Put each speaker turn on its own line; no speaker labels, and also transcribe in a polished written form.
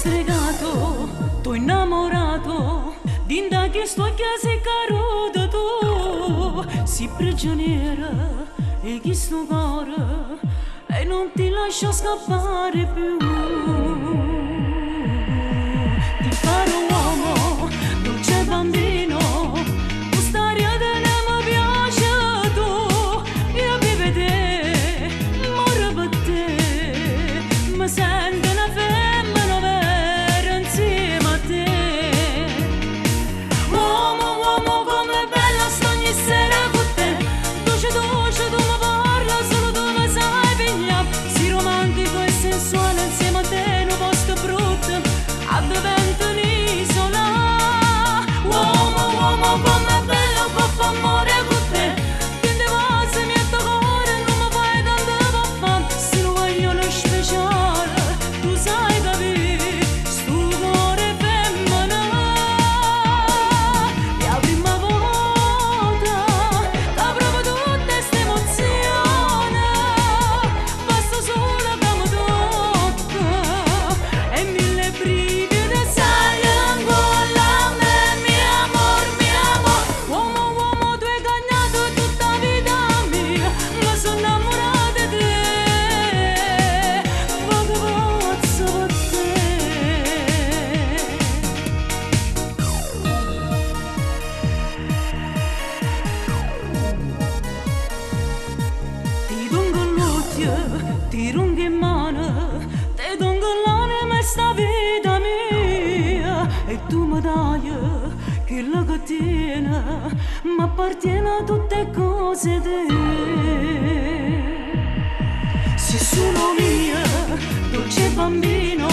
stregato, t'ho innamorato, dinda che sto a casa e caro da tu, si prigioniera e chi sto cuore e non ti lascio scappare più. Ti farò uomo, dolce bambino, questa riada non mi piace tu, io vivo te, morro per te, mi sento una femmina vera insieme a te. Uomo, uomo, come bella sto ogni sera con te, dolce, dolce, tu mi parla, solo tu mi sai pigliare, si romantico e sensuale insieme a te, in un posto brutto, addivento un'isola. Uomo, uomo, come bello, papà, amore con te, quindi va se mi atto cuore, non mi fai tanto papà, se lo vogliono speciale, tu sai capire, sto cuore femmina, la prima volta, che provo tutta questa emozione, basta solo che mi tocca, e mille brividi salgono a me, mio amor, mio amor. Uomo, uomo, tu hai cagnato tutta vita mia, ma sono innamorata di te, poco pazzo per te. Ti dongo l'occhio, ti runghi in mano, ti dongo l'anima e sta vita mia, e tu mi dai quello che tiene, ma appartiene a tutte cose te. Se sono mia, dolce bambino,